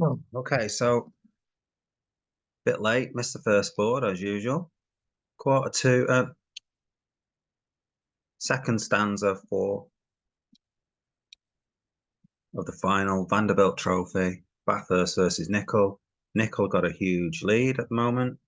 Oh, okay, so bit late, missed the first board as usual. Quarter two, second stanza four of the final Vanderbilt Trophy, Bathurst versus Nickell. Nickell got a huge lead at the moment.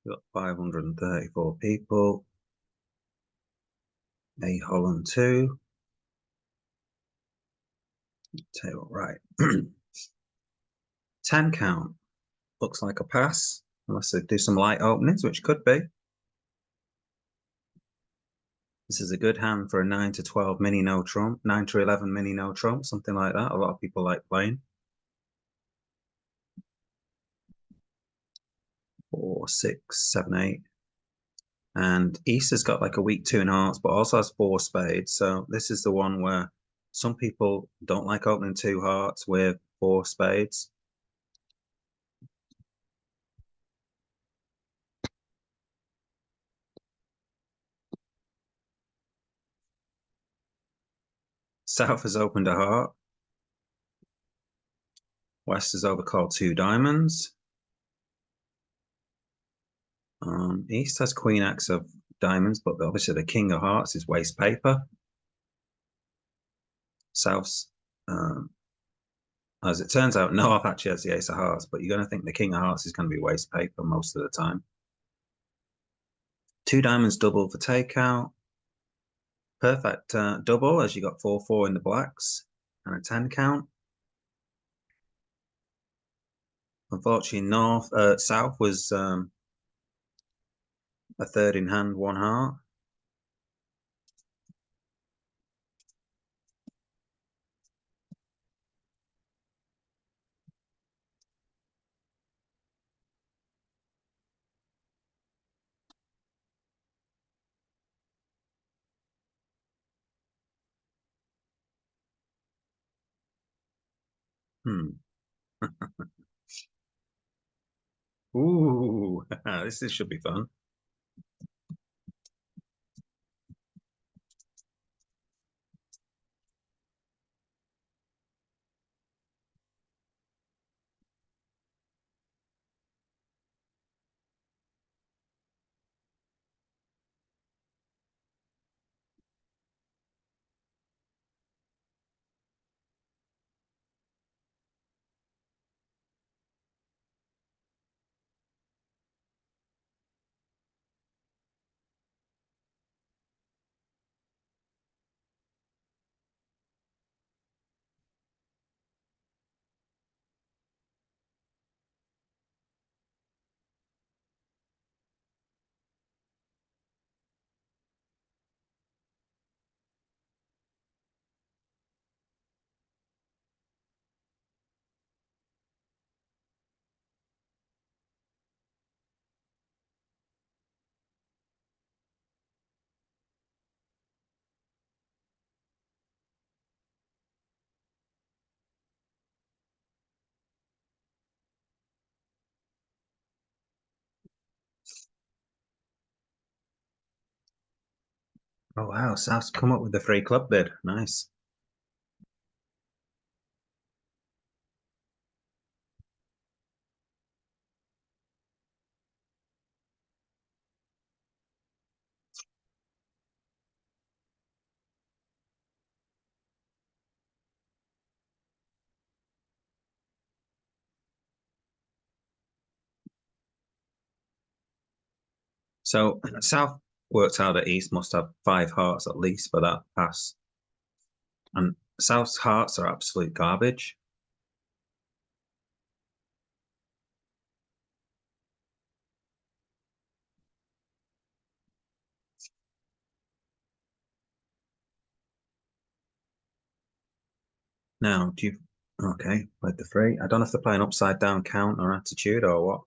We've got 534 people. A Holland 2. Table right. 10 count. Looks like a pass, unless they do some light openings, which could be. This is a good hand for a 9 to 12 mini no trump, 9 to 11 mini no trump, something like that. A lot of people like playing. 4, 6, 7, 8. And East has got like a weak 2 in hearts, but also has 4 spades. So this is the one where some people don't like opening 2 hearts with 4 spades. South has opened a heart. West has overcalled 2 diamonds. East has Queen X of diamonds, but obviously the King of Hearts is waste paper. South's, as it turns out, North actually has the Ace of Hearts, but you're going to think the King of Hearts is going to be waste paper most of the time. 2 diamonds double for takeout. Perfect double, as you got 4-4 in the blacks and a 10 count. Unfortunately, South was a third in hand, 1 heart. Ooh, this should be fun. Oh, wow. South's come up with the free club bid. Nice. So South worked out that East must have 5 hearts at least for that pass. And South's hearts are absolute garbage. Now, do you... Okay, played the 3. I don't know if they're playing upside down count or attitude or what.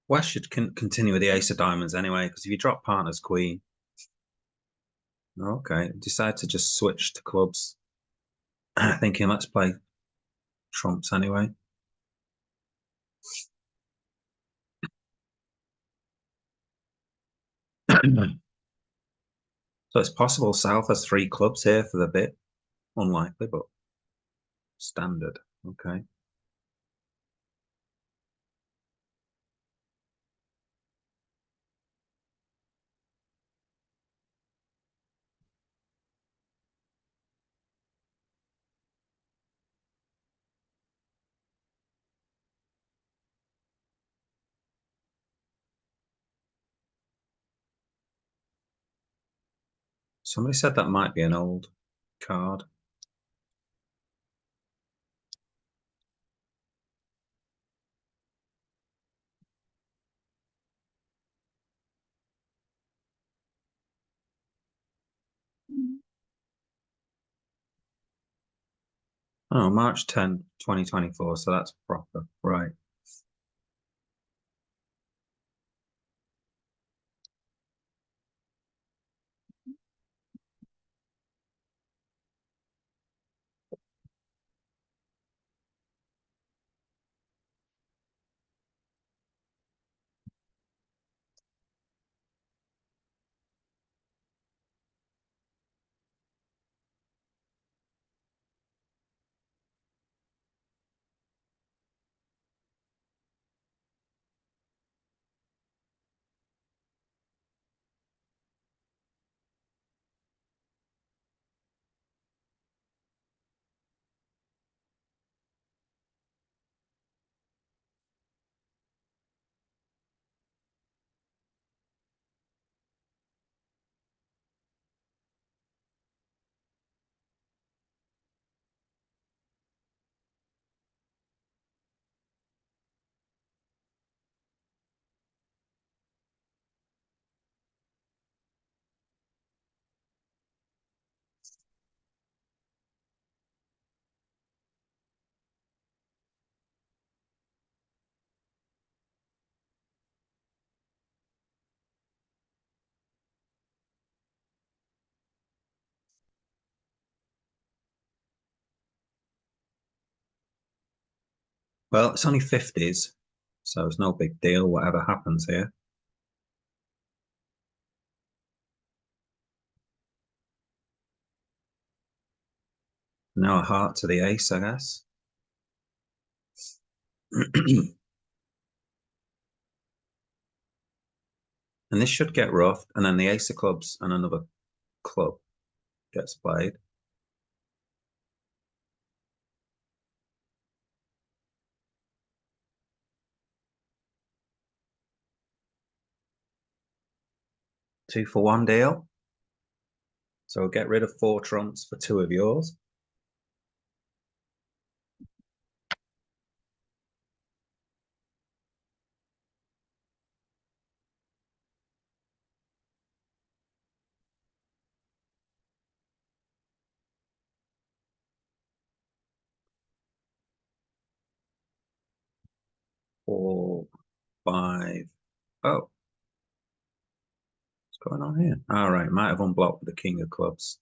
West should continue with the ace of diamonds anyway, because if you drop partner's queen, okay, decide to just switch to clubs. Thinking let's play trumps anyway. So it's possible South has three clubs here for the bit. Unlikely, but standard. Okay. Somebody said that might be an old card. Oh, March 10th, 2024. So that's proper. Right. Well, it's only 50s, so it's no big deal, whatever happens here. Now a heart to the ace, I guess. And this should get rough, and then the ace of clubs and another club gets played. Two for one deal. So we'll get rid of four trumps for two of yours. Four, five. Oh, what's going on here? All right, might have unblocked the king of clubs.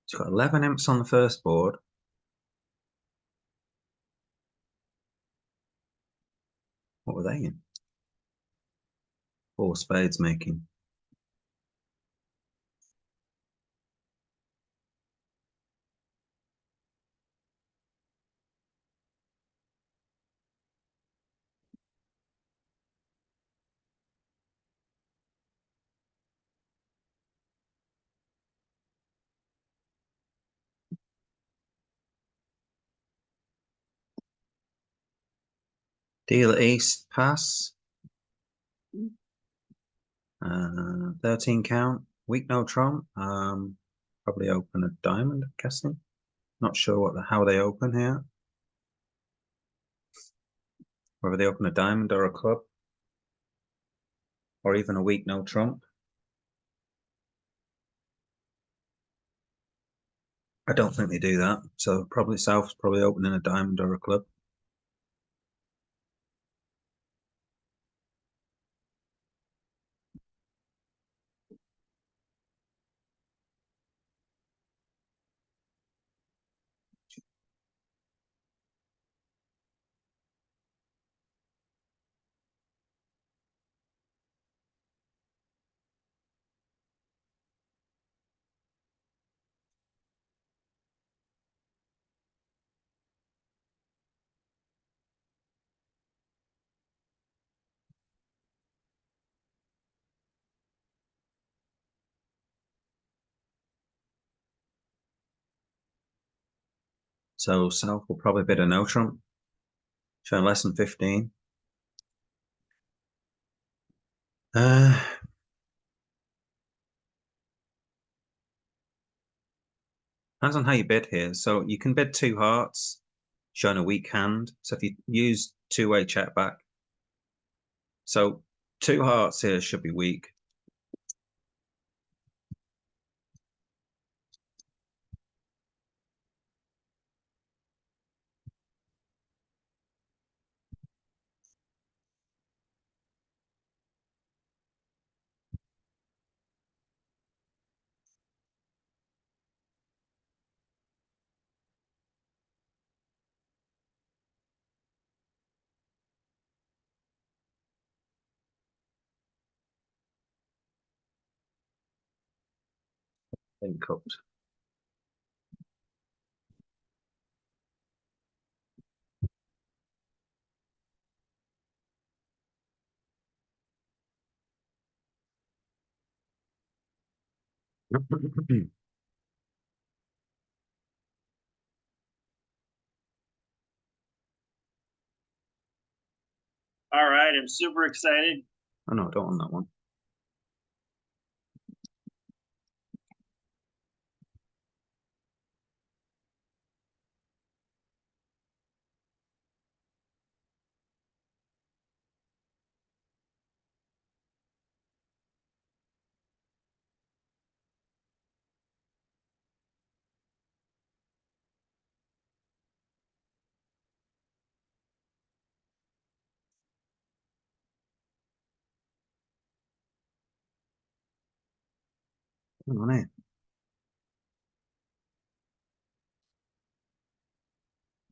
It's got 11 imps on the first board. What were they in? Four spades making. Deal East pass. 13 count. Weak no trump. Probably open a diamond, I'm guessing. Not sure how they open here. Whether they open a diamond or a club. Or even a weak no trump. I don't think they do that. So probably South's probably opening a diamond or a club. So South will probably bid a no trump. Showing less than 15. Depends on how you bid here. So you can bid two hearts, showing a weak hand. So if you use two-way check back. So two hearts here should be weak. Then cupped. All right, I'm super excited. Oh no, I don't want that one. Hang on it.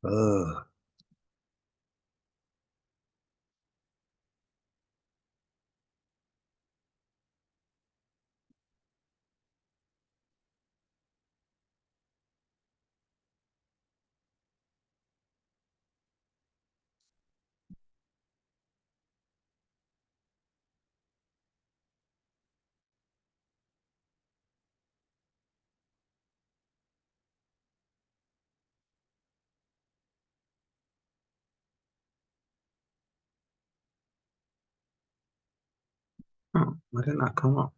Ugh. Oh, why didn't that come up?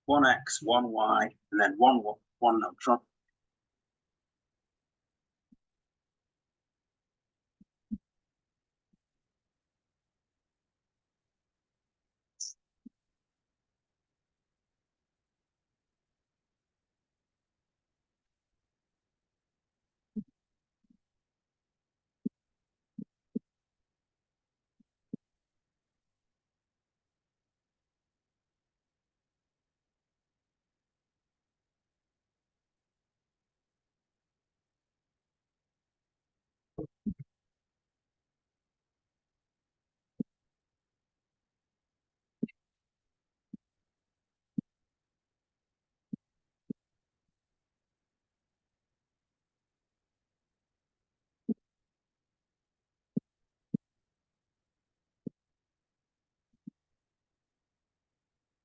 One X, one Y, and then one no trump.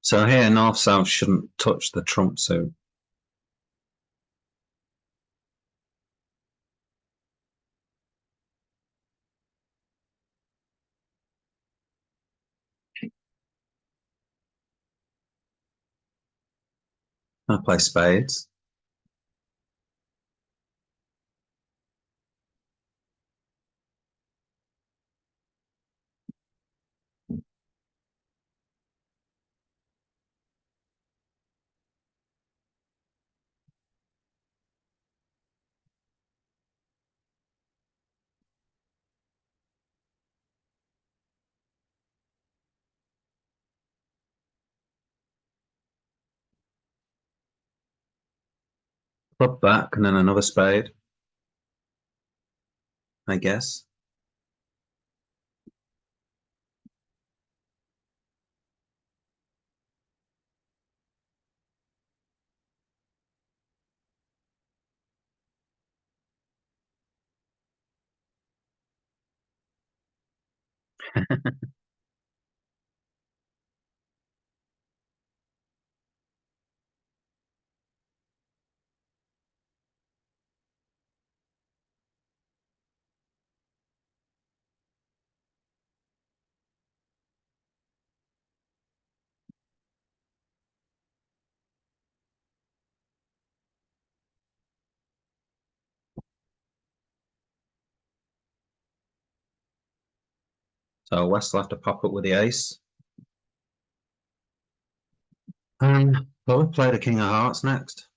So here, North South shouldn't touch the trump suit. I play spades. Club back and then another spade, I guess. So West will have to pop up with the ace. We'll play the King of Hearts next.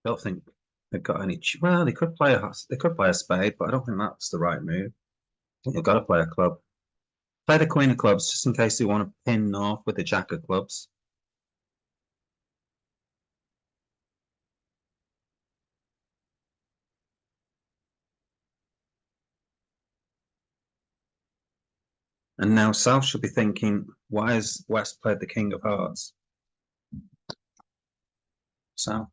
Don't think they've got any. Well, they could play a spade, but I don't think that's the right move. I think they've got to play a club. Play the Queen of Clubs just in case they want to pin North with the Jack of Clubs. And now South should be thinking, why has West played the King of Hearts? So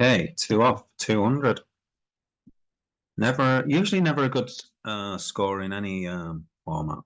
okay, 2 off, 200. Usually never a good score in any format.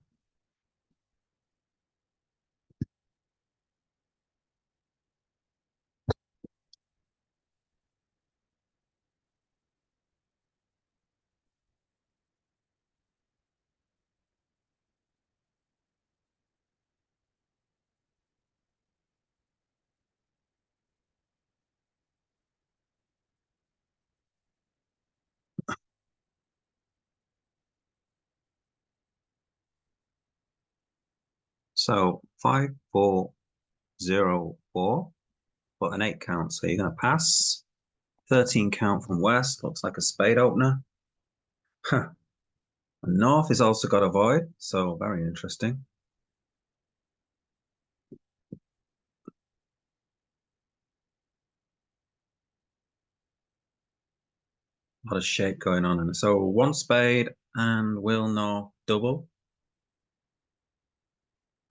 So 5-4-0-4, but an 8 count. So you're going to pass. 13 count from West. Looks like a spade opener. Huh. And North has also got a void, so very interesting. lot of shape going on. And so one spade and will no double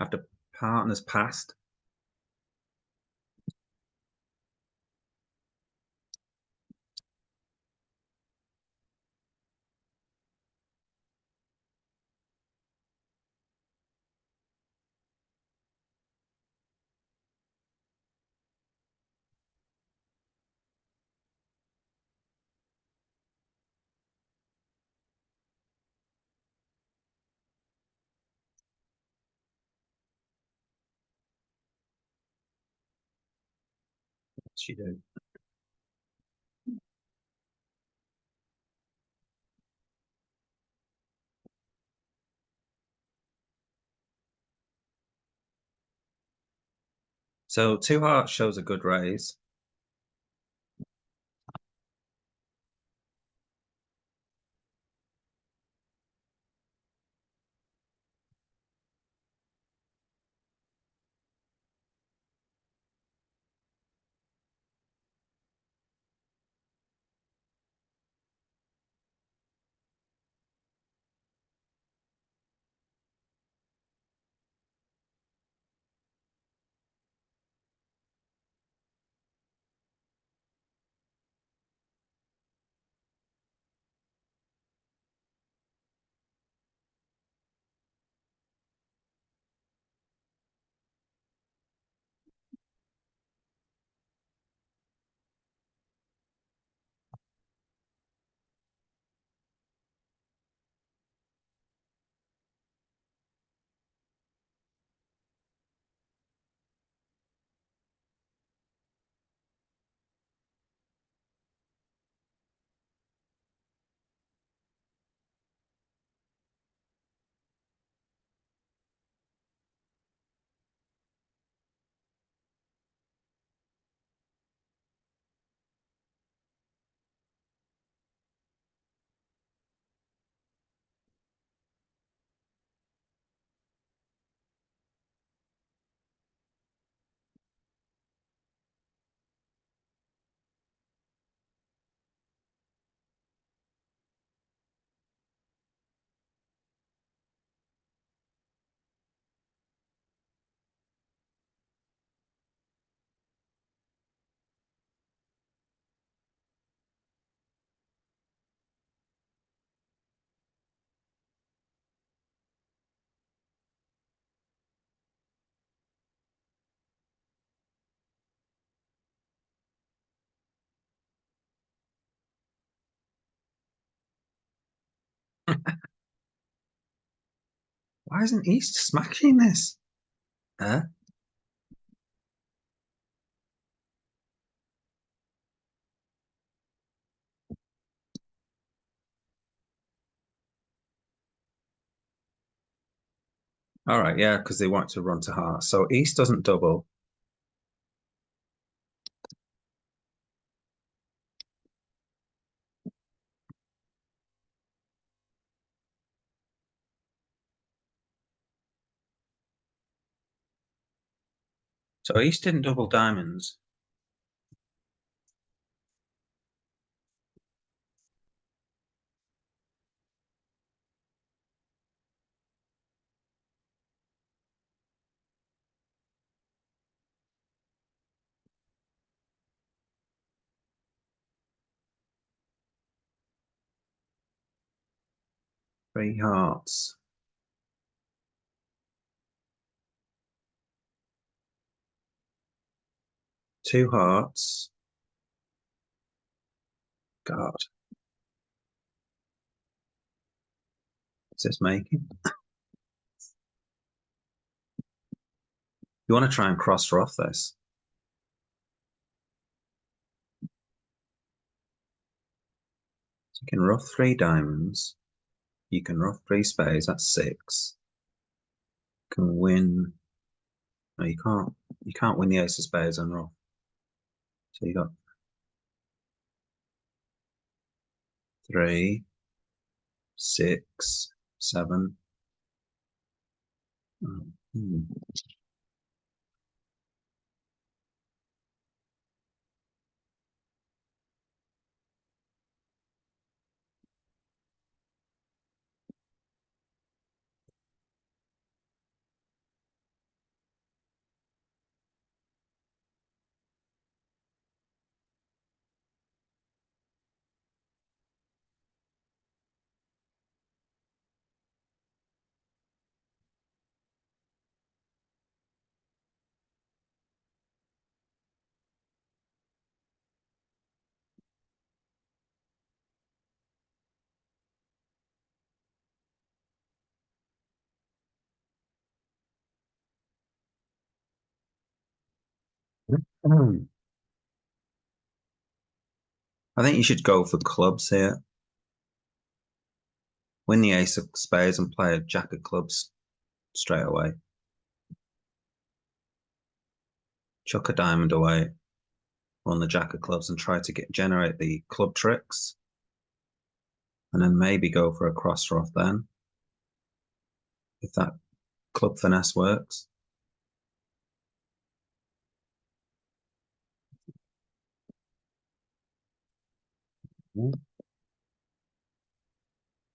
after partners passed. She do. So two hearts shows a good raise. Why isn't East smacking this? Huh? All right, yeah, because they want to run to hearts. So East doesn't double. So East didn't double diamonds. Three hearts. Two hearts. God, what's this making? You want to try and cross her off this. So you can rough three diamonds. You can rough three spades, that's six. You can win. No, you can't. You can't win the ace of spades on rough. So you got three, six, seven. Hmm. Hmm. I think you should go for clubs here. Win the ace of spades and play a jack of clubs straight away. Chuck a diamond away on the jack of clubs and try to generate the club tricks. And then maybe go for a cross rough then, if that club finesse works.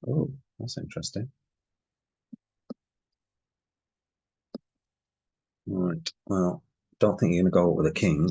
Oh, that's interesting. All right. Well, don't think you're going to go with a king.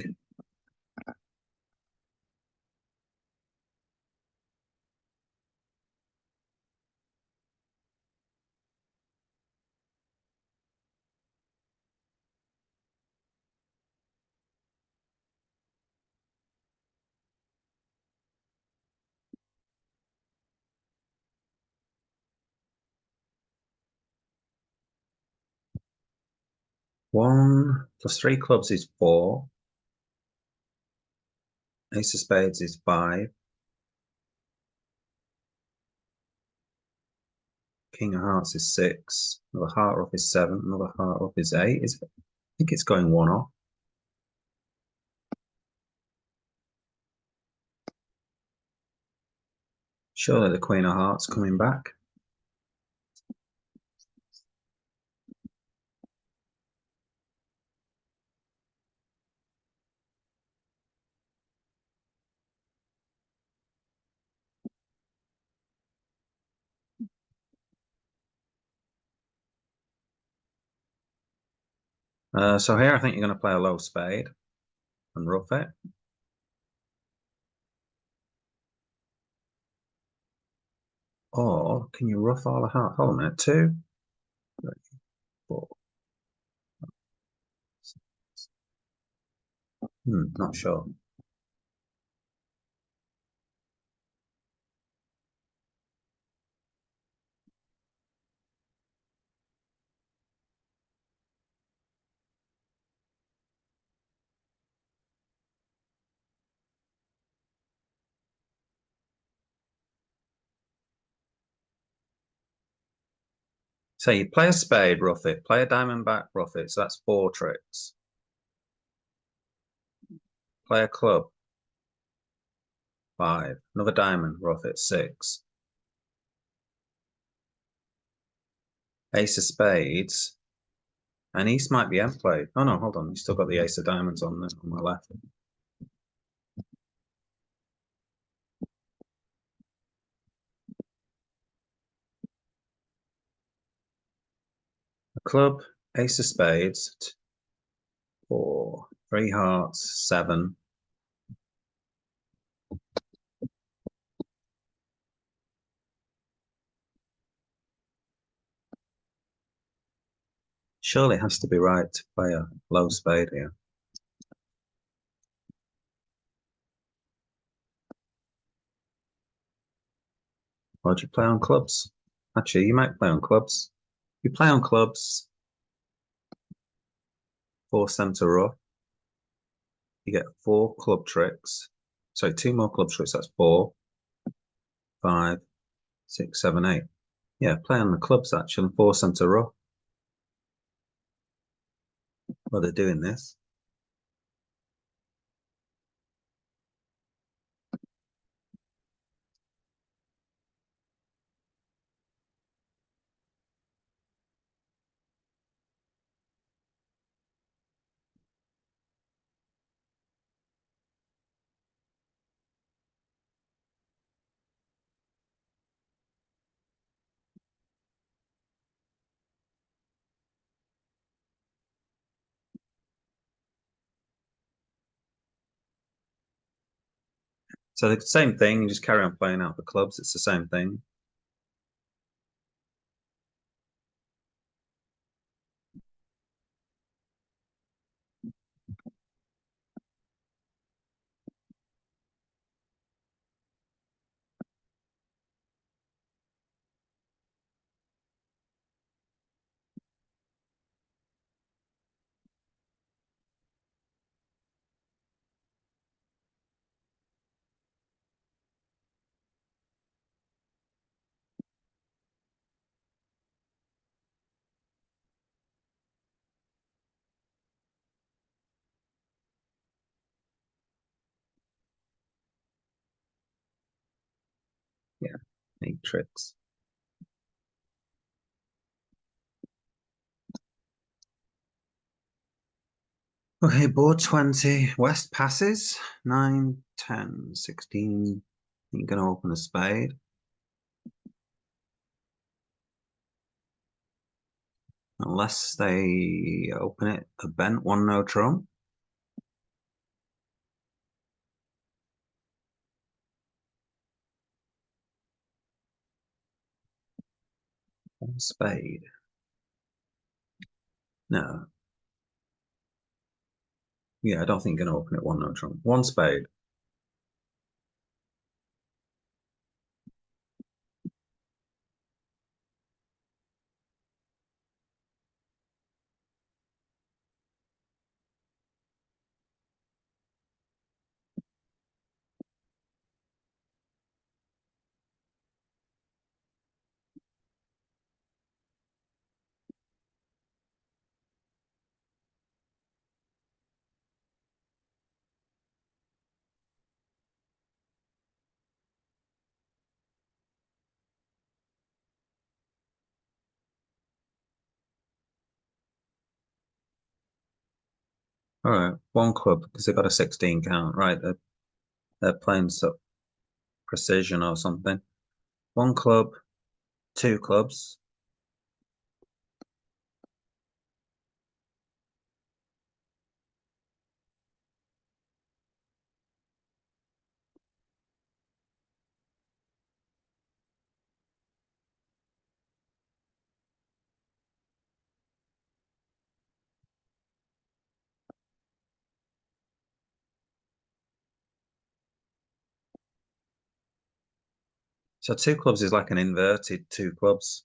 One plus three clubs is four. Ace of spades is five. King of hearts is six. Another heart off is seven. Another heart off is eight. I think it's going one off. Surely the queen of hearts coming back. So here I think you're going to play a low spade and rough it. Or can you rough all the hearts? Hold on a minute. Two, three, four. Not sure. So you play a spade, rough it. Play a diamond back, rough it. So that's four tricks. Play a club, five. Another diamond, rough it, six. Ace of spades. And East might be end played. Oh no, hold on. You still got the ace of diamonds on my left. A club, ace of spades, four, three hearts, seven. Surely it has to be right to play a low spade here. Or do you play on clubs? Actually, you might play on clubs. You play on clubs, force them to rough. You get four club tricks. Sorry, two more club tricks. That's four, five, six, seven, eight. Yeah, play on the clubs actually and force them to rough. Well, they're doing this. So the same thing, you just carry on playing out the clubs. It's the same thing. Neat tricks. Okay, board 20. West passes. 9, 10, 16. You're going to open a spade. Unless they open it a bent one no trump. One spade. No. Yeah, I don't think you're going to open it one no trump. One spade. All right, one club because they got a 16 count. Right, they're playing some precision or something. One club, two clubs. So two clubs is like an inverted two clubs.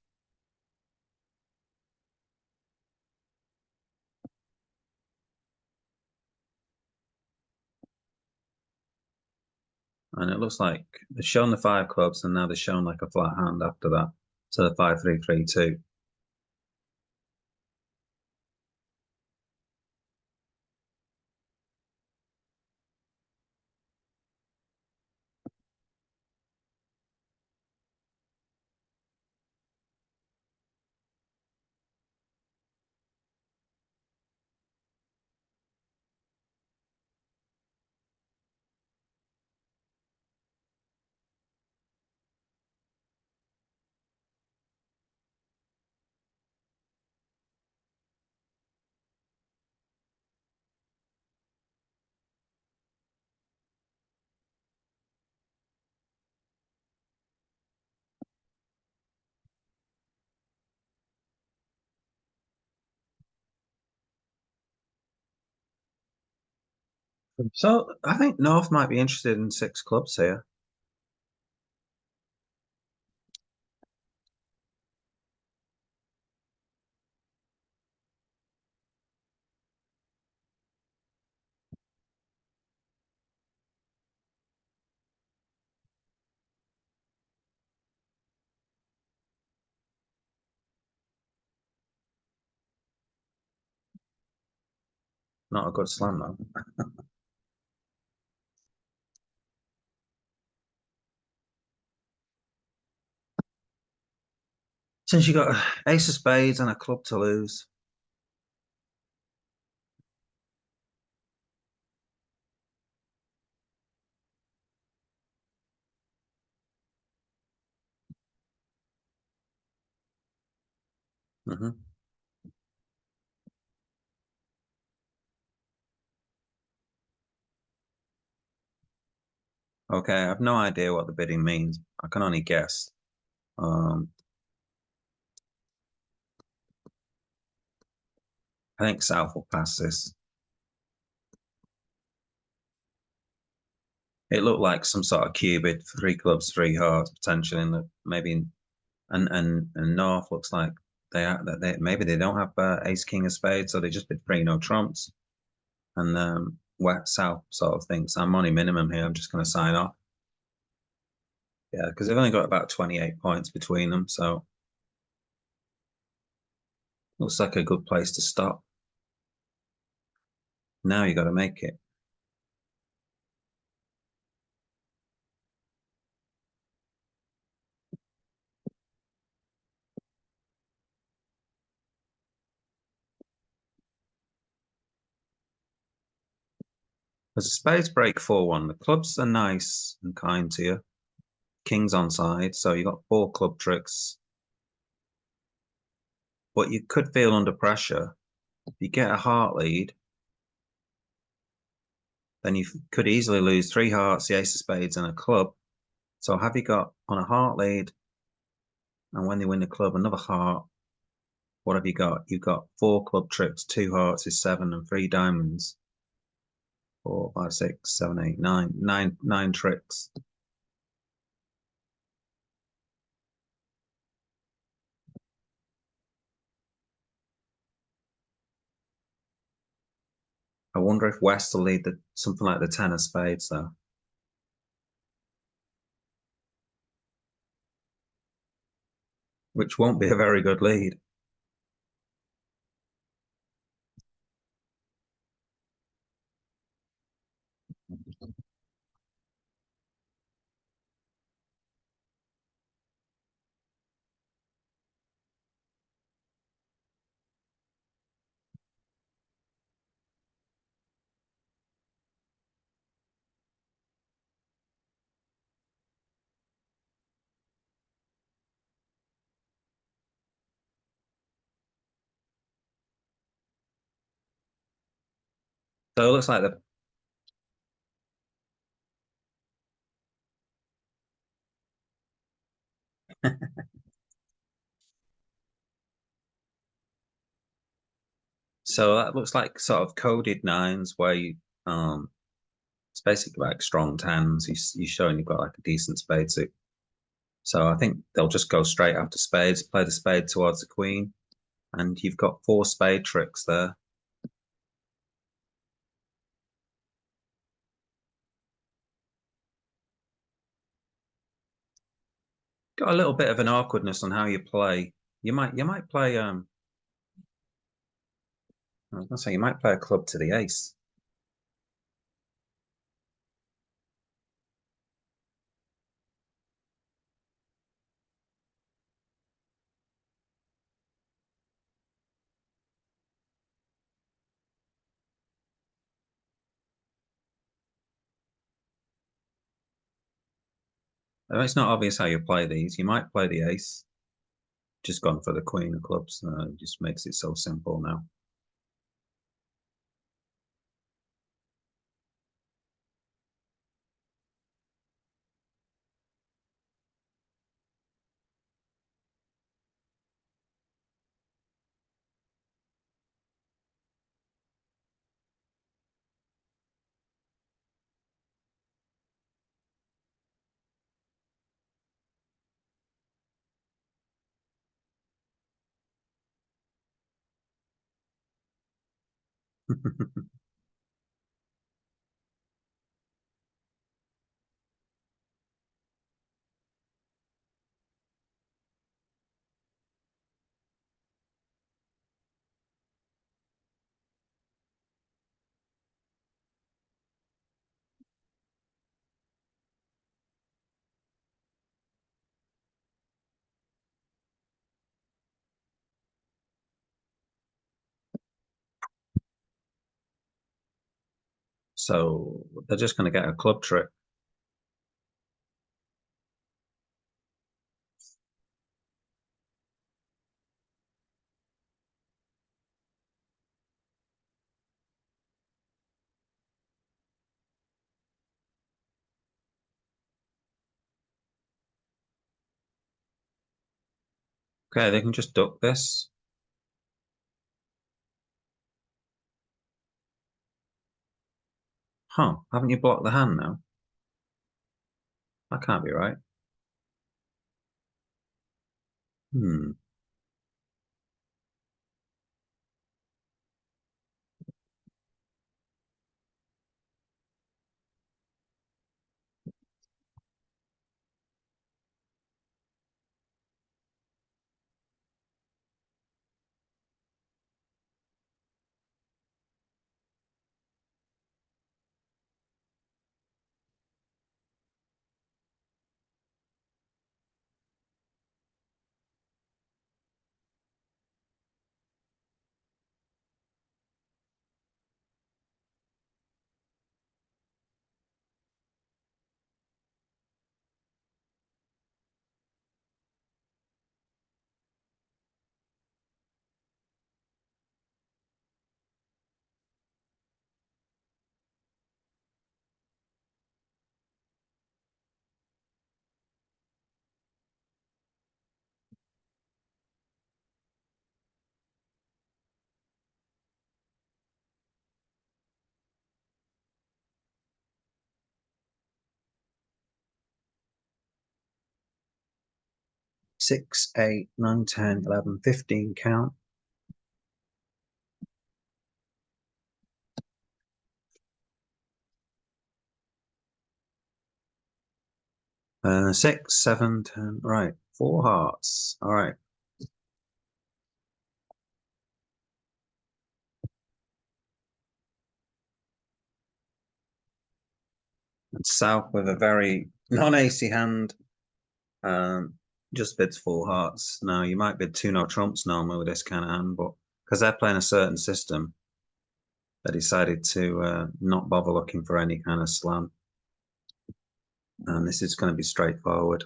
And it looks like they've shown the five clubs and now they've shown like a flat hand after that. So the 5, 3, 3, 2. So I think North might be interested in six clubs here. Not a good slam though. Since you got ace of spades and a club to lose. Hmm. Okay, I have no idea what the bidding means. I can only guess. Um, I think South will pass this. It looked like some sort of cubit, three clubs, three hearts, potentially in the maybe and North looks like they maybe they don't have ace king of spades, so they just bid three no trumps. And West South sort of thinks I'm money minimum here. I'm just going to sign off. Yeah, because they've only got about 28 points between them, so looks like a good place to stop. Now you got to make it. As a spades break 4-1, the clubs are nice and kind to you. King's on side, so you got 4 club tricks. But you could feel under pressure. If you get a heart lead, then you could easily lose 3 hearts, the ace of spades, and a club. So have you got on a heart lead, and when they win the club, another heart? What have you got? You've got 4 club tricks, 2 hearts is 7, and 3 diamonds. 4, 5, 6, 7, 8, 9, 9 tricks. I wonder if West will lead something like the 10 of spades, though. Which won't be a very good lead. So it looks like the so that looks like sort of coded nines where you it's basically like strong tens. You're showing you've got like a decent spade suit. So I think they'll just go straight after spades, play the spade towards the queen, and you've got 4 spade tricks there. Got a little bit of an awkwardness on how you play. You might play I was gonna say you might play a club to the ace. It's not obvious how you play these. You might play the ace. Just gone for the queen of clubs. Just makes it so simple now. So they're just going to get a club trick. Okay, they can just duck this. Huh, haven't you blocked the hand now? That can't be right. Hmm. 6, 8, 9, 10, 11, 15 count. 6, 7, 10. Right, 4 hearts. All right. And South with a very non-acy hand. Just bids 4 hearts. Now, you might bid 2 no trumps normally with this kind of hand, but because they're playing a certain system, they decided to not bother looking for any kind of slam. And this is going to be straightforward.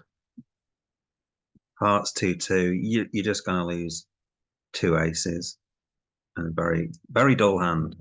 Hearts 2-2. You're just going to lose 2 aces and a very, very dull hand.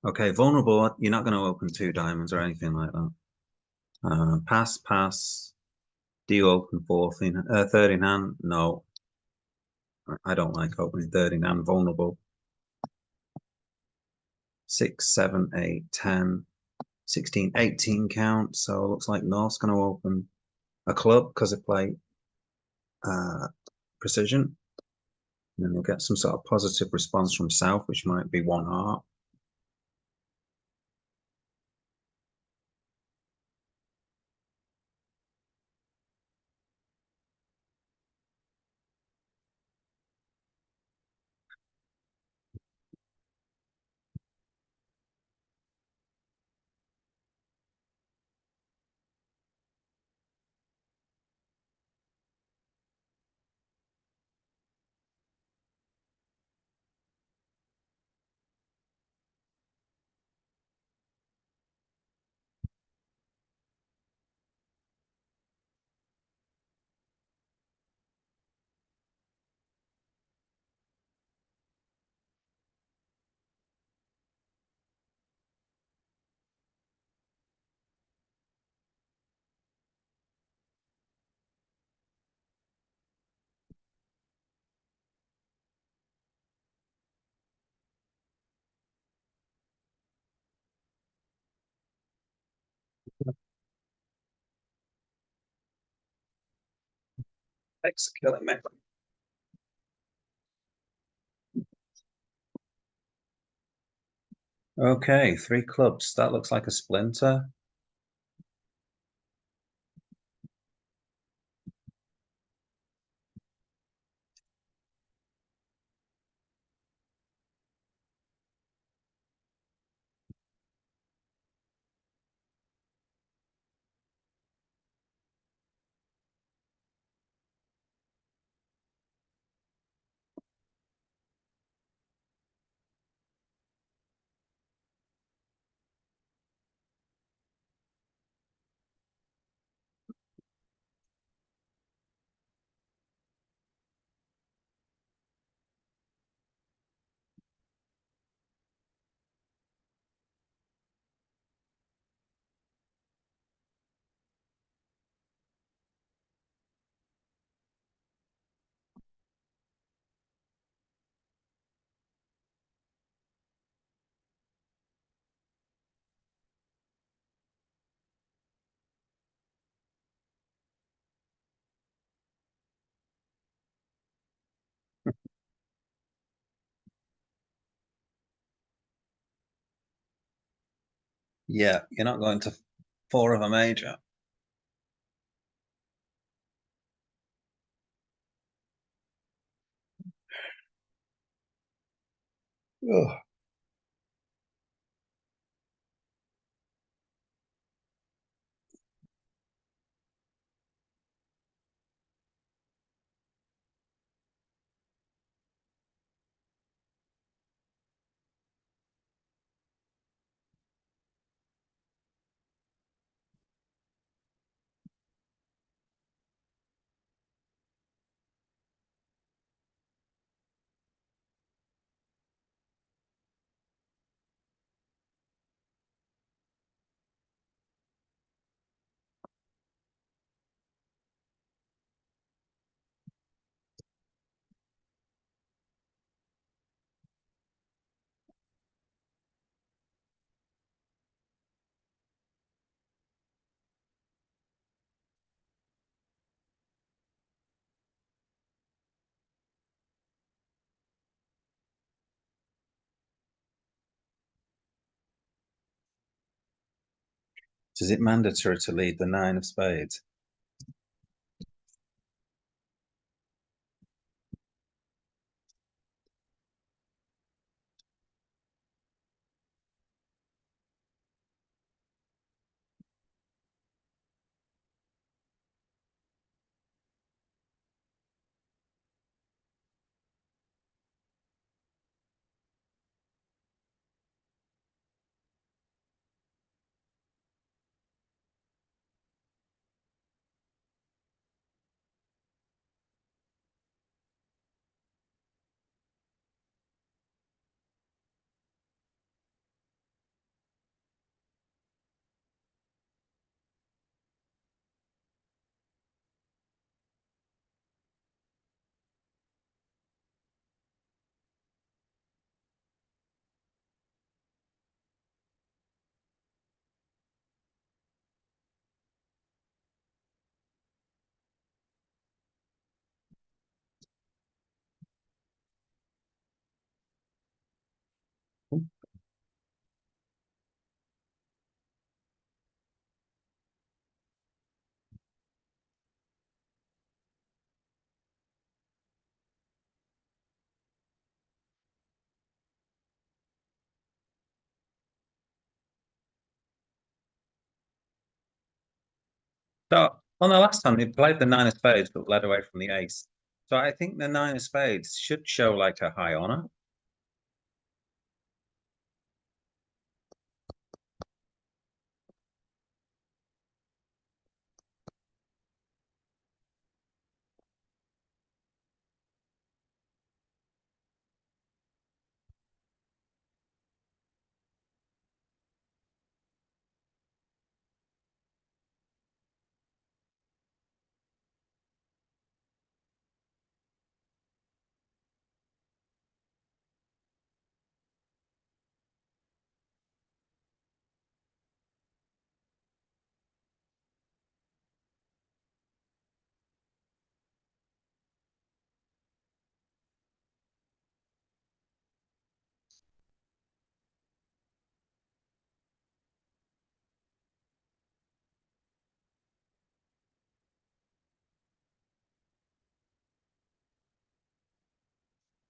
Okay, vulnerable. You're not going to open 2 diamonds or anything like that. Pass, pass. Do you open third in hand? No. I don't like opening third in hand vulnerable. 6, 7, 8, 10, 16, 18 count. So it looks like North's going to open a club because they play precision. And then we'll get some sort of positive response from South, which might be 1 heart. Thanks for killing me. Okay, 3 clubs. That looks like a splinter. Yeah, you're not going to four of a major. Ugh. Is it mandatory to lead the nine of spades? So on the last time, he played the nine of spades but led away from the ace. So I think the nine of spades should show like a high honor.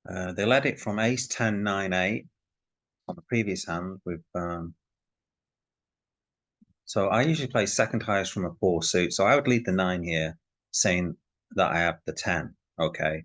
They led it from ace 10, 9, 8 on the previous hand with so I usually play second highest from a four suit. So I would lead the nine here, saying that I have the 10. Okay.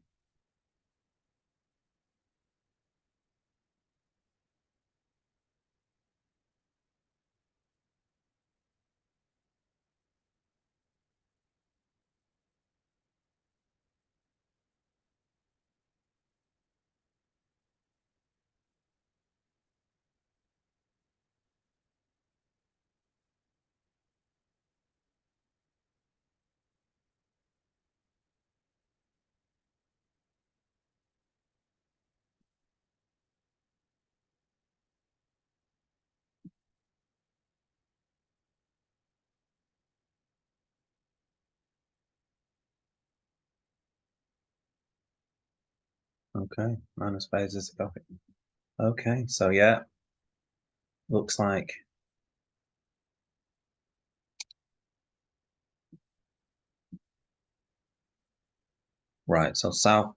Okay. Nine of spades is a copy. Okay. So yeah, looks like Right. So South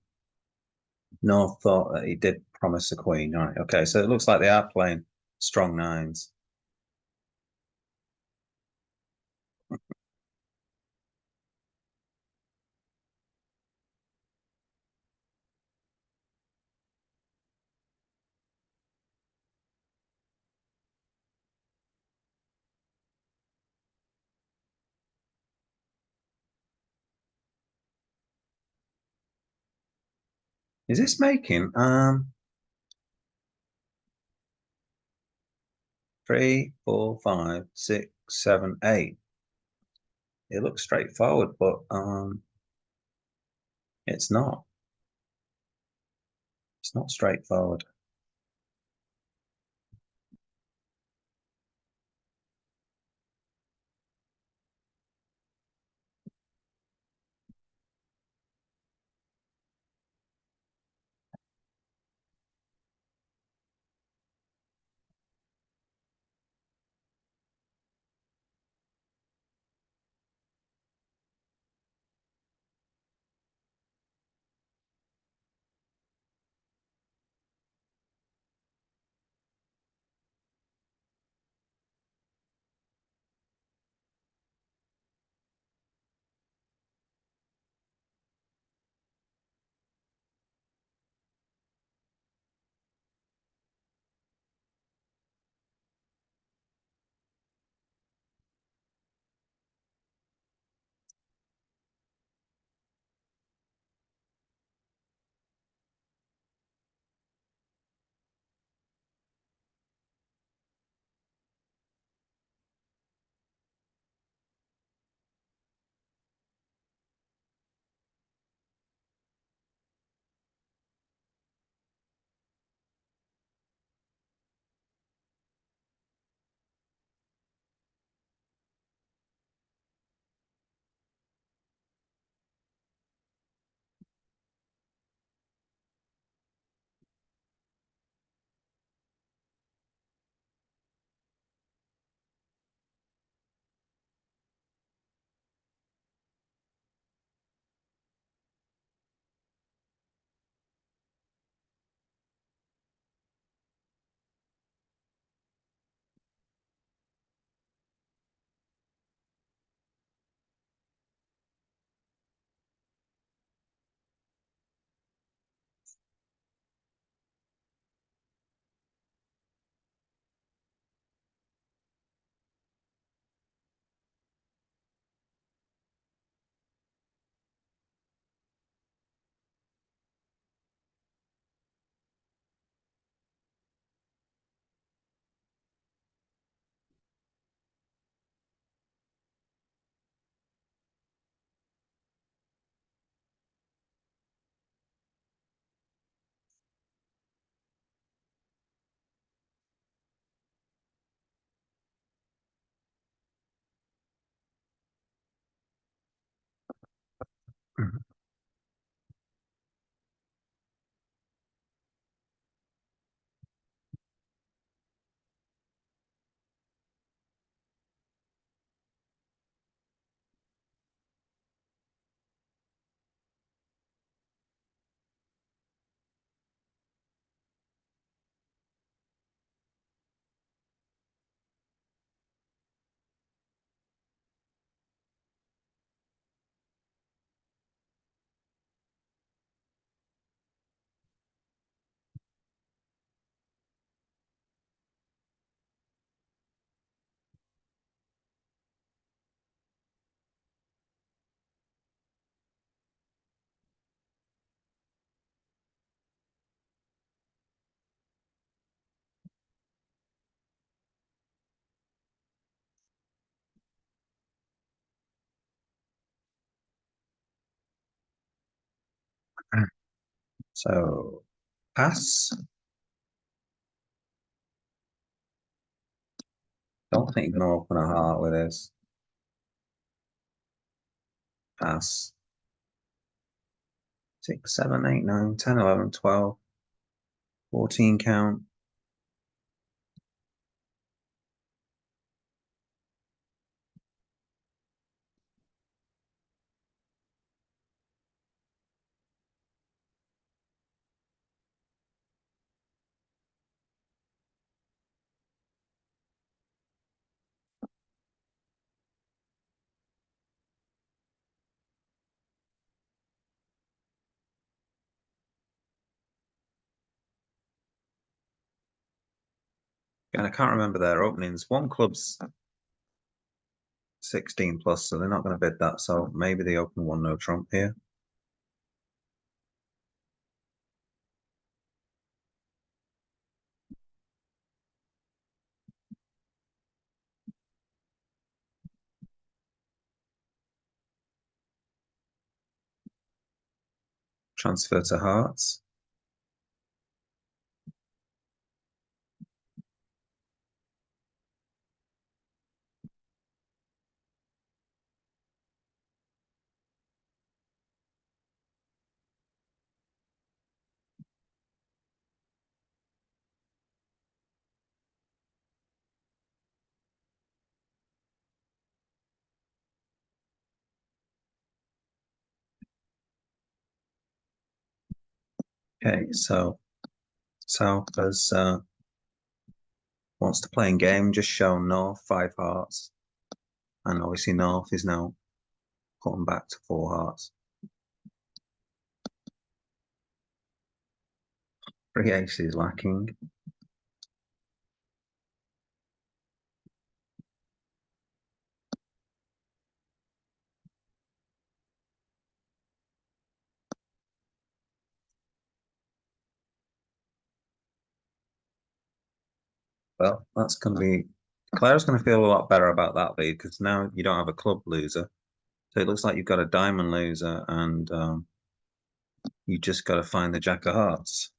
North thought that he did promise the queen. Right. Okay. So it looks like they are playing strong nines. Is this making 3, 4, 5, 6, 7, 8? It looks straightforward, but it's not. It's not straightforward. Mhm. So pass. Don't think you're gonna open a heart with this. Pass. 6, 7, 8, 9, 10, 11, 12, 14 count. And I can't remember their openings. One club's 16 plus, so they're not going to bid that. So maybe they open one no trump here. Transfer to hearts. Okay, so South has wants to play in game, just show North 5 hearts. And obviously North is now putting back to 4 hearts. 3 aces lacking. Well, that's going to be Claire's going to feel a lot better about that lead because now you don't have a club loser. So it looks like you've got a diamond loser and you just got to find the jack of hearts.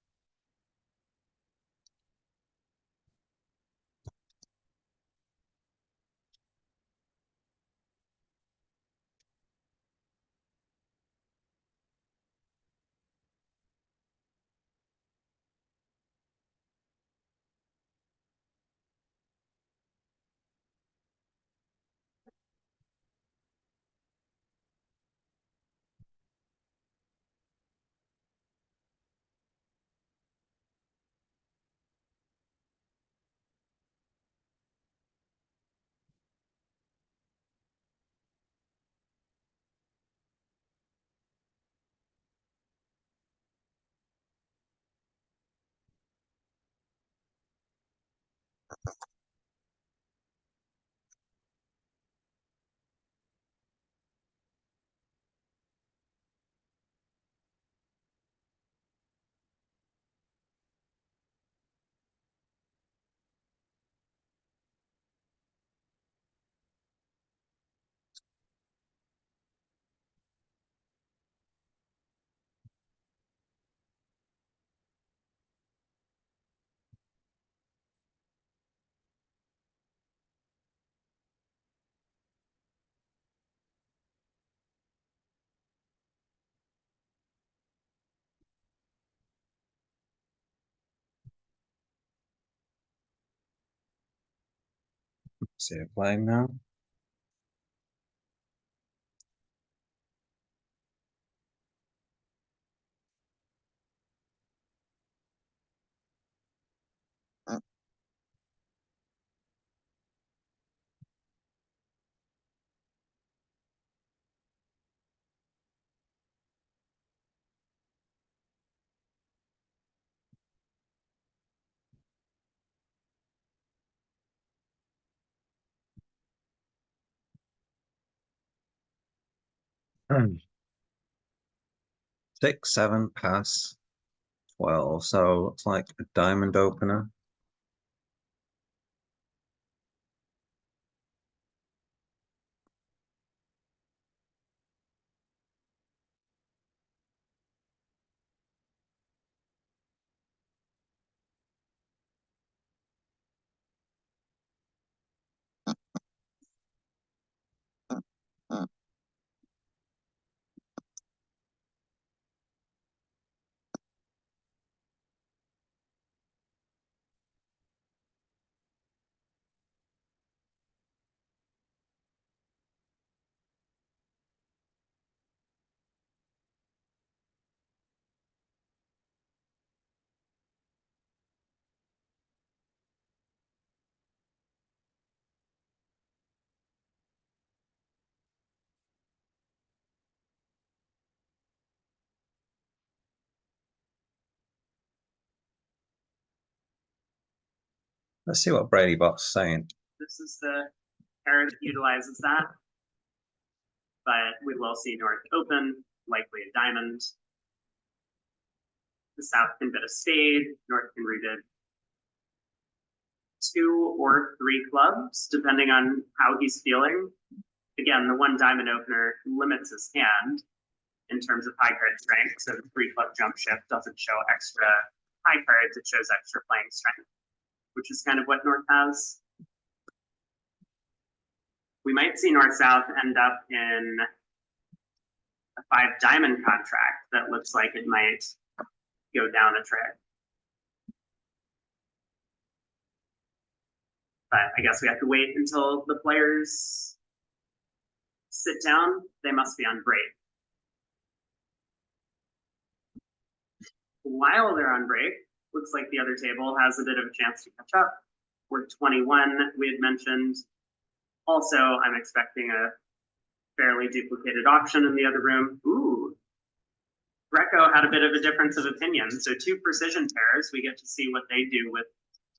See it playing now. Hmm. 6, 7, pass, 12. So it's like a diamond opener. Let's see what Brady Bot's saying. This is the pair that utilizes that. But we will see North open, likely a diamond. The South can bet a spade, North can rebid 2 or 3 clubs, depending on how he's feeling. Again, the 1 diamond opener limits his hand in terms of high card strength, so the 3 club jump shift doesn't show extra high cards, it shows extra playing strength, which is kind of what North has. We might see North-South end up in a 5 diamond contract that looks like it might go down a trick. But I guess we have to wait until the players sit down. They must be on break. While they're on break, looks like the other table has a bit of a chance to catch up. We're 21, we had mentioned. Also, I'm expecting a fairly duplicated auction in the other room. Ooh, Greco had a bit of a difference of opinion. So 2 precision pairs, we get to see what they do with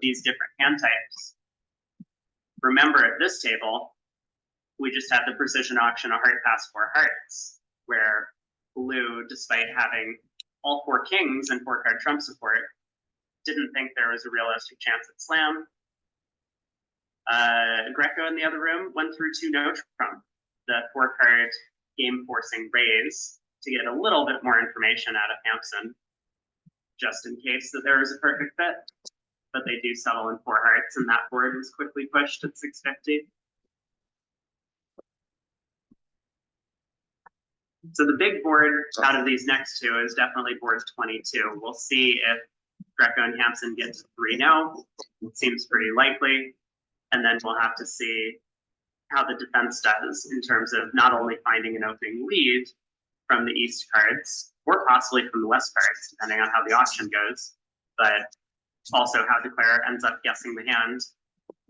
these different hand types. Remember, at this table, we just had the precision auction, a heart pass 4 hearts, where Blue, despite having all 4 kings and 4 card trump support, didn't think there was a realistic chance at slam. Greco in the other room went through 2 no trump, the 4 card game forcing raise, to get a little bit more information out of Hampson, just in case that there was a perfect fit. But they do settle in 4 hearts, and that board was quickly pushed at 650. So the big board out of these next 2 is definitely board 22. We'll see if Greco and Hampson get to 3-0. It seems pretty likely. And then we'll have to see how the defense does in terms of not only finding an opening lead from the East cards, or possibly from the West cards, depending on how the auction goes, but also how the player ends up guessing the hand.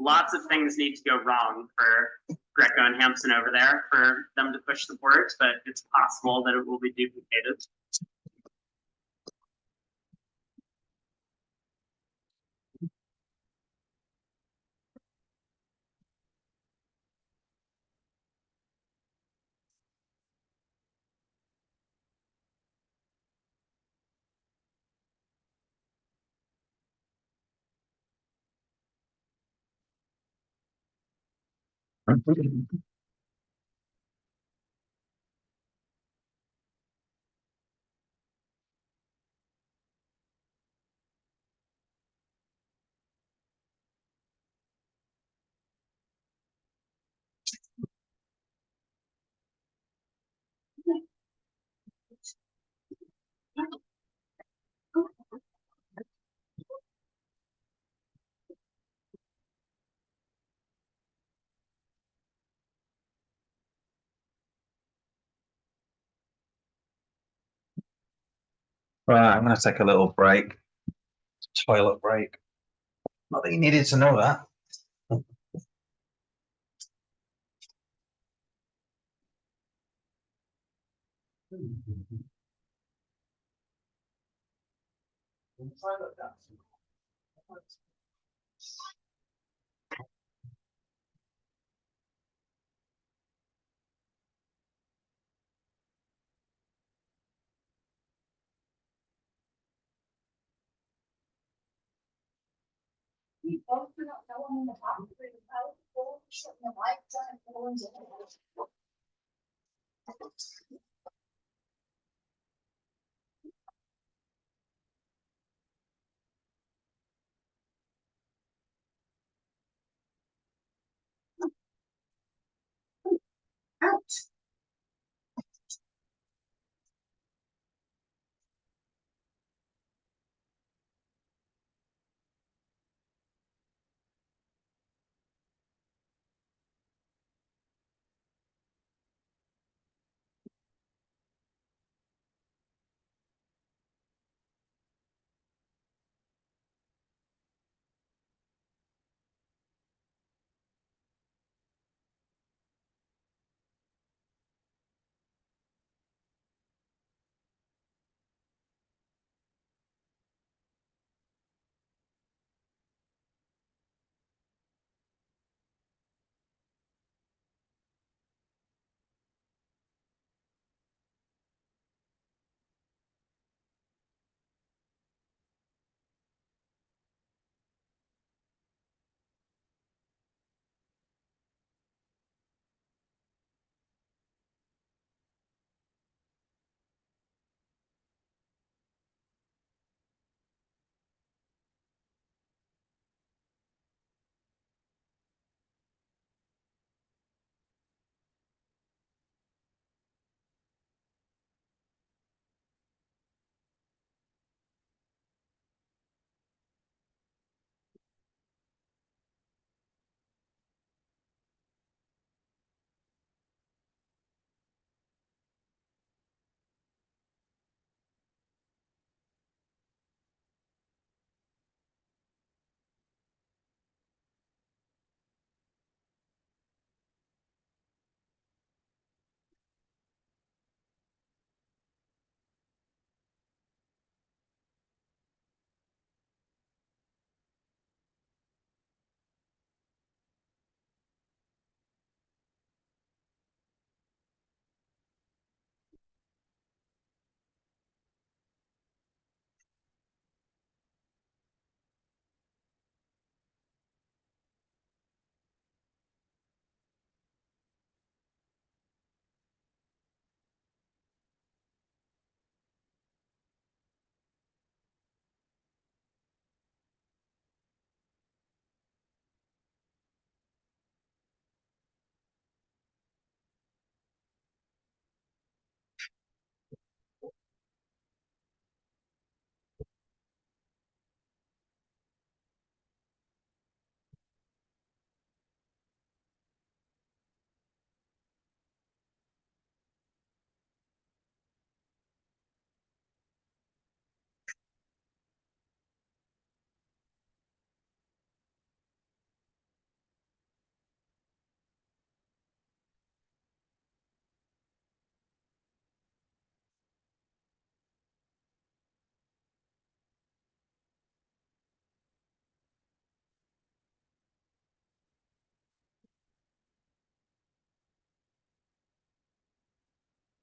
Lots of things need to go wrong for Greco and Hampson over there for them to push the board, but it's possible that it will be duplicated. Right, I'm going to take a little break, toilet break. Not that you needed to know that.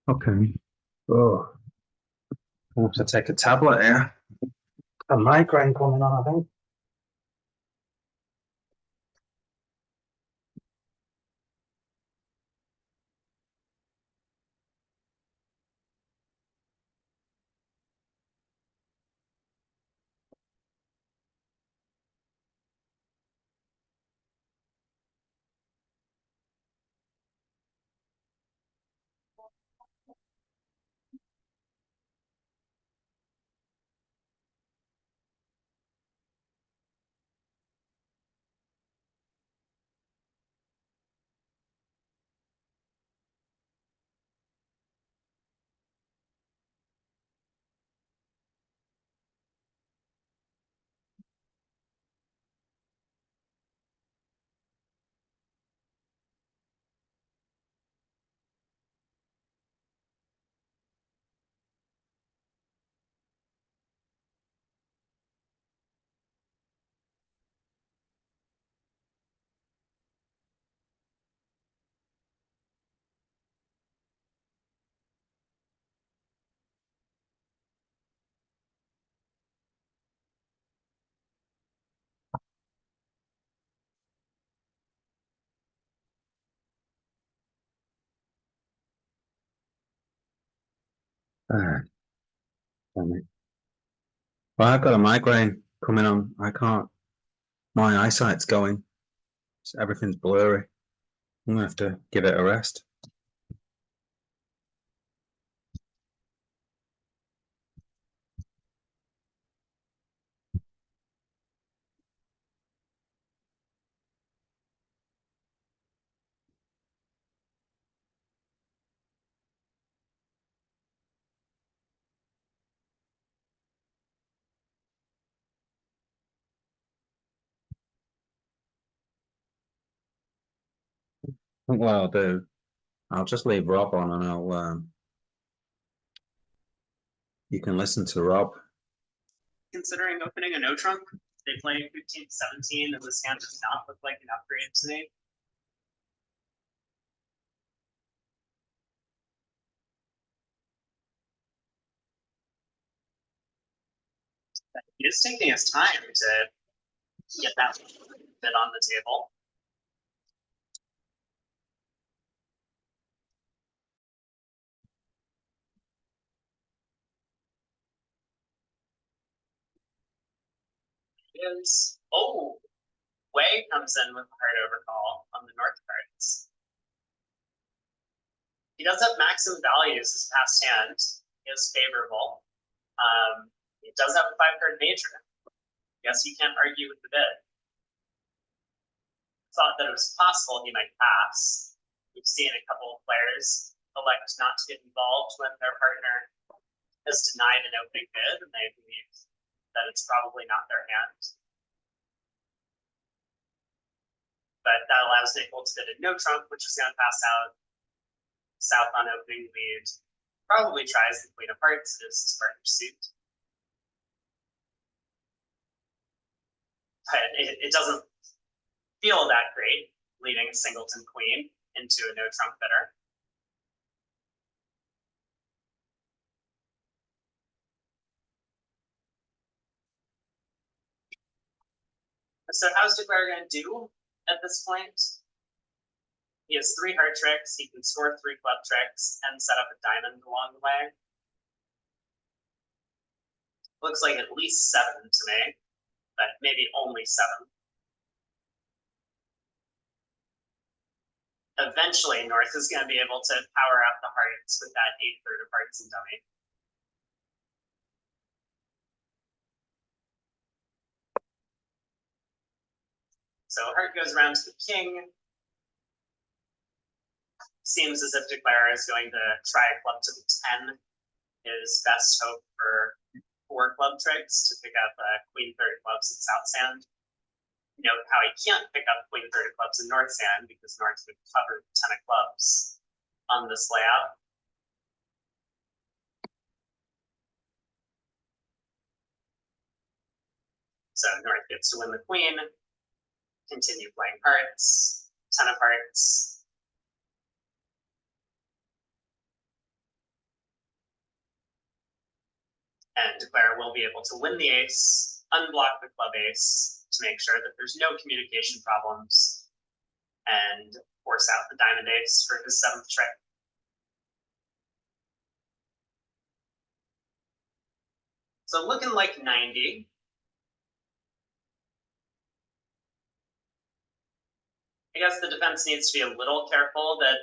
Okay. Oh, I have to take a tablet here. A migraine coming on, I think. Ah, damn it. Well, I've got a migraine coming on. I can't. My eyesight's going. Everything's blurry. I'm gonna have to give it a rest. I think what I'll do, I'll just leave Rob on and you can listen to Rob. Considering opening a no trump, they play 15-17, and this hand does not look like an upgrade to me. But he is taking his time to get that bit on the table. Is Wei comes in with a hard overcall on the north cards. He does have maximum values. His past hand is favorable. He does have a 5-card major. Guess you can't argue with the bid. Thought that it was possible he might pass. We've seen a couple of players elect not to get involved when their partner has denied an opening bid and they believe that it's probably not their hand. But that allows Nickell to bid a no trump, which is going to pass out south on opening lead. Probably tries the queen of hearts as his partner suit. But it doesn't feel that great leading singleton queen into a no trump bidder. So how's Declare going to do at this point? He has 3 heart tricks, he can score 3 club tricks, and set up a diamond along the way. Looks like at least 7 to me, but maybe only 7. Eventually, North is going to be able to power up the hearts with that 8/3 of hearts and dummy. So heart goes around to the king. Seems as if Declare is going to try a club to the 10. His best hope for 4 club tricks to pick up queen-3 clubs in South Sand. Note how he can't pick up queen-3 clubs in North Sand because North would cover 10 of clubs on this layout. So North gets to win the queen, continue playing hearts, 10 of hearts. And declare we'll be able to win the ace, unblock the club ace to make sure that there's no communication problems, and force out the diamond ace for his 7th trick. So looking like 90. I guess the defense needs to be a little careful that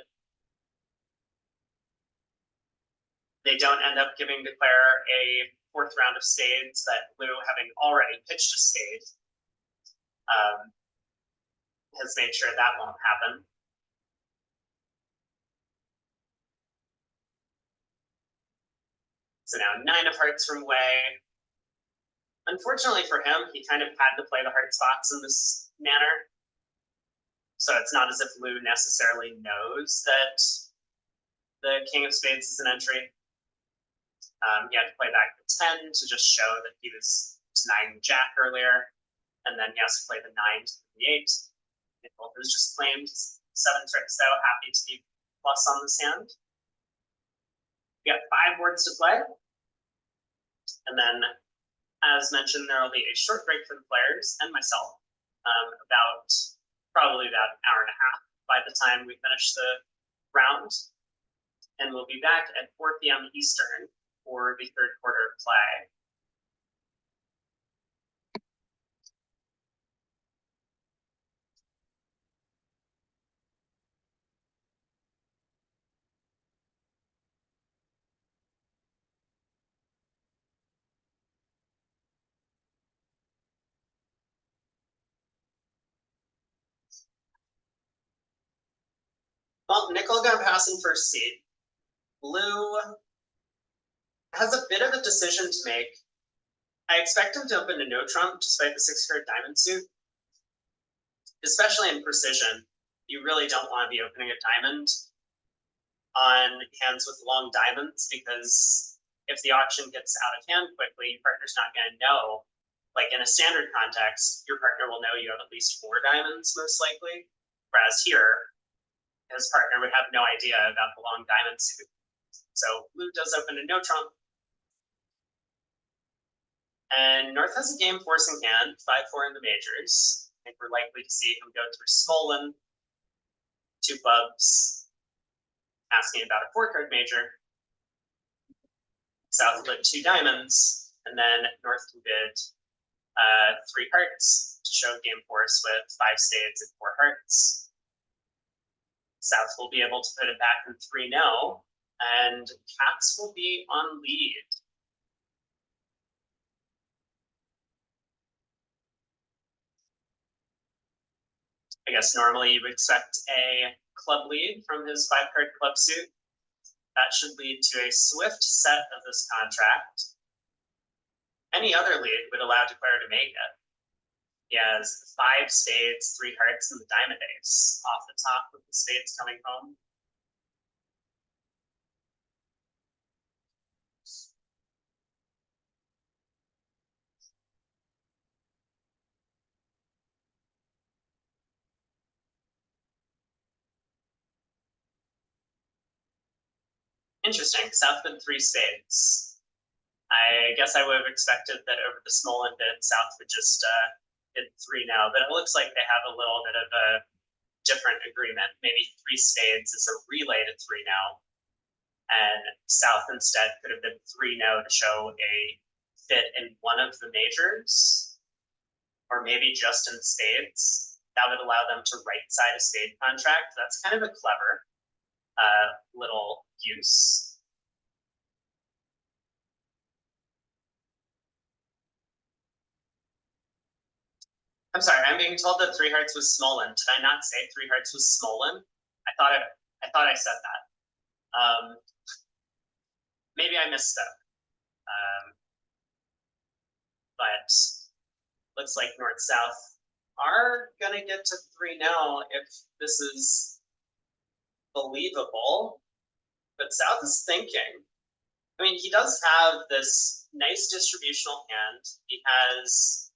they don't end up giving declare a 4th round of spades, that Lui, having already pitched a spade, has made sure that won't happen. So now 9 of hearts from Wei. Unfortunately for him, he kind of had to play the heart spots in this manner. So it's not as if Lui necessarily knows that the king of spades is an entry. He had to play back the 10 to just show that he was 9 jack earlier, and then he has to play the 9 to the 8. Nickell has just claimed 7 tricks though, happy to be plus on this hand. We got 5 boards to play, and then, as mentioned, there will be a short break for the players and myself, probably about an hour and a half by the time we finish the round, and we'll be back at 4 p.m. Eastern for the 3rd quarter of play. Well, Nickell got passing first seed. Lui has a bit of a decision to make. I expect him to open to no trump despite the 6-card diamond suit. Especially in precision, you really don't want to be opening a diamond on hands with long diamonds, because if the auction gets out of hand quickly, your partner's not going to know. Like in a standard context, your partner will know you have at least 4 diamonds, most likely. Whereas here, his partner would have no idea about the long diamond suit. So Lui does open to no trump. And North has a game forcing hand, 5-4 in the majors. I think we're likely to see him go through Smolin, 2 clubs, asking about a 4-card major. South will bid 2 diamonds, and then North can bid 3 hearts to show game force with 5 spades and 4 hearts. South will be able to put it back in 3-0, and Katz will be on lead. I guess normally you would expect a club lead from his 5-card club suit. That should lead to a swift set of this contract. Any other lead would allow declare to make it. He has 5 spades, 3 hearts, and the diamond ace off the top with the spades coming home. Interesting, South bid 3 spades. I guess I would have expected that over the small end bid, South would just bid 3 now, but it looks like they have a little bit of a different agreement. Maybe 3 spades is a relay to 3 now, and South instead could have bid 3 now to show a fit in one of the majors, or maybe just in spades. That would allow them to right side a spade contract. That's kind of a clever little use. I'm sorry, I'm being told that 3 hearts was Smolin. Did I not say 3 hearts was Smolin? I thought I said that. Maybe I misspoke. But looks like North South are gonna get to 3 now if this is believable. But South is thinking. I mean, he does have this nice distributional hand. He has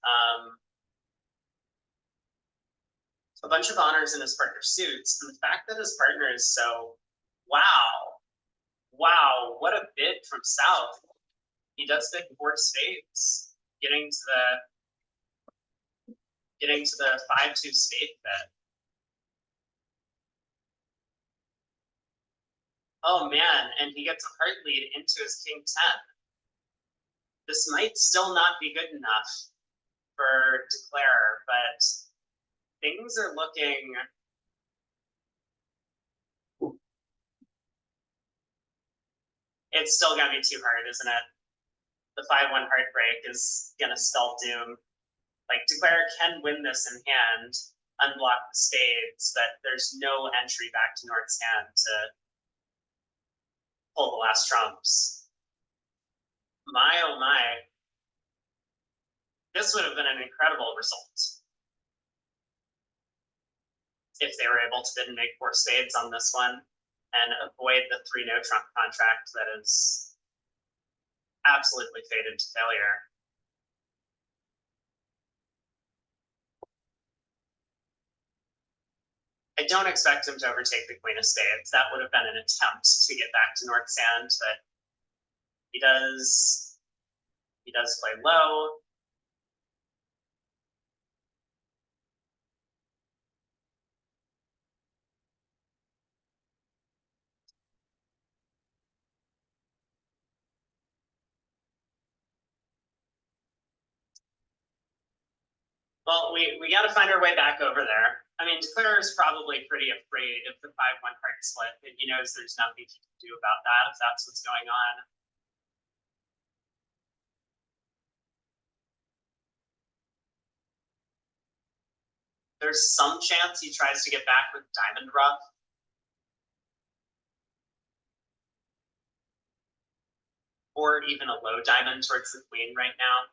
a bunch of honors in his partner suits, and the fact that his partner is so, wow, what a bid from South. He does pick 4 spades, getting to the 5-2 spade bet. Oh man, and he gets a heart lead into his king 10. This might still not be good enough for Declare, but things are looking. It's still gonna be too hard, isn't it? The 5-1 heartbreak is gonna spell doom. Like, Declare can win this in hand, unblock the spades, but there's no entry back to North's hand to pull the last trumps. My oh my. This would have been an incredible result if they were able to bid and make 4 spades on this one and avoid the 3 no trump contract that is absolutely fated to failure. I don't expect him to overtake the queen of spades. That would have been an attempt to get back to North's hand, but he does play low. Well, we got to find our way back over there. I mean, Declare is probably pretty afraid of the 5-1 heart split, and he knows there's nothing he can do about that if that's what's going on. There's some chance he tries to get back with diamond ruff. Or even a low diamond towards the queen right now.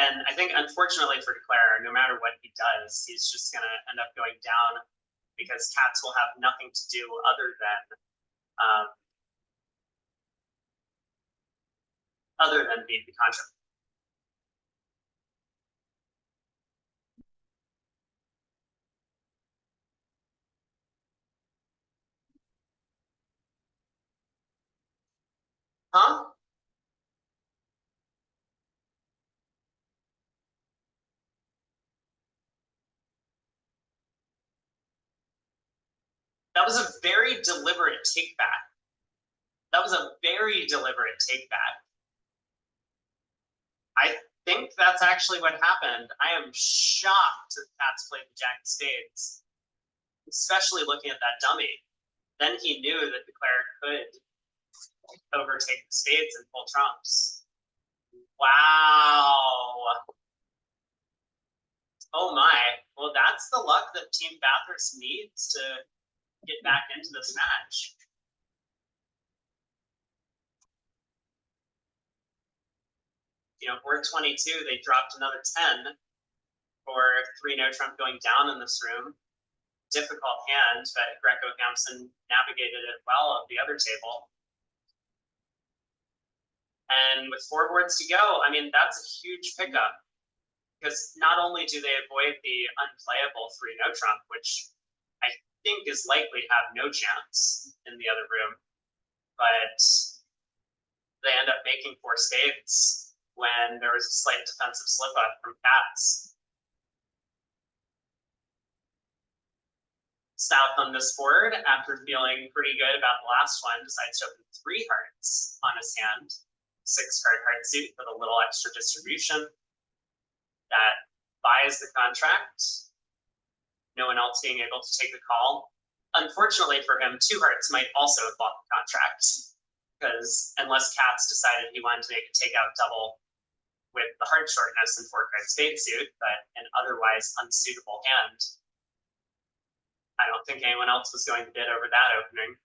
And I think, unfortunately for Declare, no matter what he does, he's just going to end up going down because Katz will have nothing to do other than beat the contract. Huh? That was a very deliberate take back. That was a very deliberate take back. I think that's actually what happened. I am shocked that Katz played the jack of spades, especially looking at that dummy. Then he knew that Declare could overtake the spades and pull trumps. Wow. Oh my. Well, that's the luck that Team Bathurst needs to get back into this match. You know, board 22, they dropped another 10 for 3 no trump going down in this room. Difficult hand, but Greco Hampson navigated it well at the other table. And with 4 boards to go, I mean, that's a huge pickup. Because not only do they avoid the unplayable 3 no trump, which I think is likely to have no chance in the other room, but they end up making 4 spades when there was a slight defensive slip up from Katz. South on this board, after feeling pretty good about the last one, decides to open 3 hearts on his hand. 6-card heart suit for the little extra distribution. That buys the contract. No one else being able to take the call. Unfortunately for him, 2 hearts might also have bought the contract, because unless Katz decided he wanted to make a takeout double with the heart shortness and 4-card spade suit, but an otherwise unsuitable hand, I don't think anyone else was going to bid over that opening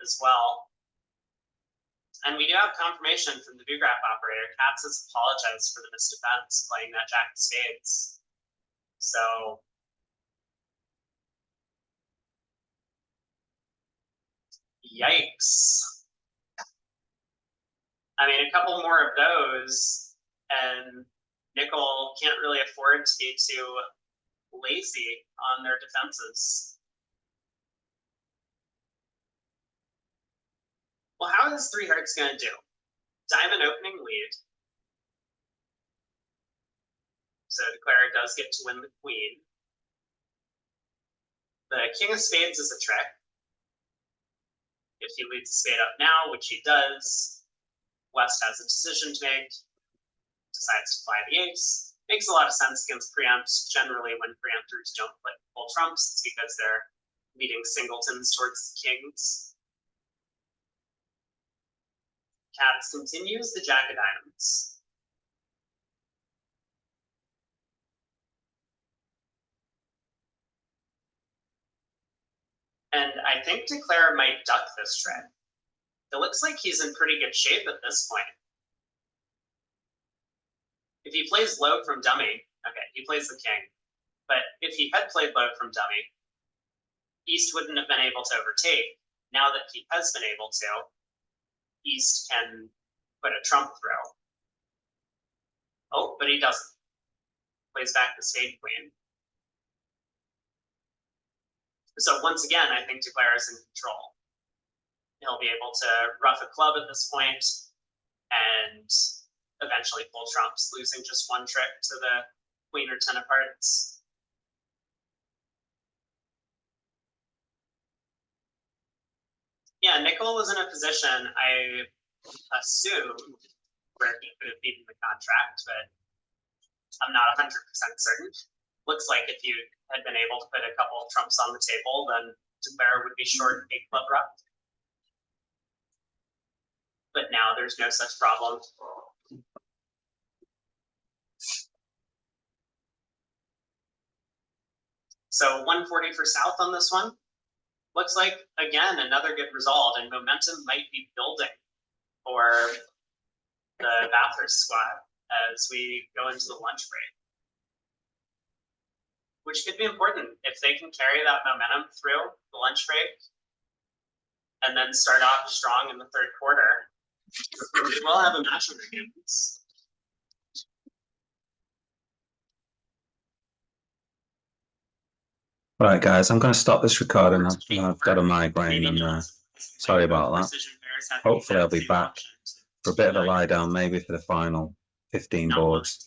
as well. And we do have confirmation from the Boo Graph operator. Katz has apologized for the missed defense playing that jack of spades. So yikes. I mean, a couple more of those, and Nickell can't really afford to be too lazy on their defenses. Well, how is 3 hearts going to do? Diamond opening lead. So Declare does get to win the queen. The king of spades is a trick. If he leads a spade up now, which he does, West has a decision to make, decides to fly the ace. Makes a lot of sense against preempts. Generally, when preemptors don't play full trumps, it's because they're leading singletons towards the kings. Katz continues the jack of diamonds. And I think Declare might duck this trick. It looks like he's in pretty good shape at this point. If he plays low from dummy, okay, he plays the king. But if he had played low from dummy, East wouldn't have been able to overtake. Now that he has been able to, East can put a trump throw. Oh, but he doesn't. Plays back the spade queen. So once again, I think Declare is in control. He'll be able to rough a club at this point and eventually pull trumps, losing just one trick to the queen or 10 of hearts. Yeah, Nickell was in a position, I assume, where he could have beaten the contract, but I'm not 100% certain. Looks like if you had been able to put a couple of trumps on the table, then Declare would be short a club rough. But now there's no such problem. So 140 for South on this one. Looks like, again, another good result, and momentum might be building for the Bathurst squad as we go into the lunch break. Which could be important if they can carry that momentum through the lunch break and then start off strong in the third quarter. We will have a match on their hands. Right, guys, I'm going to stop this recording. I've got a migraine, and sorry about that. Hopefully I'll be back for a bit of a lie down, maybe for the final 15 boards.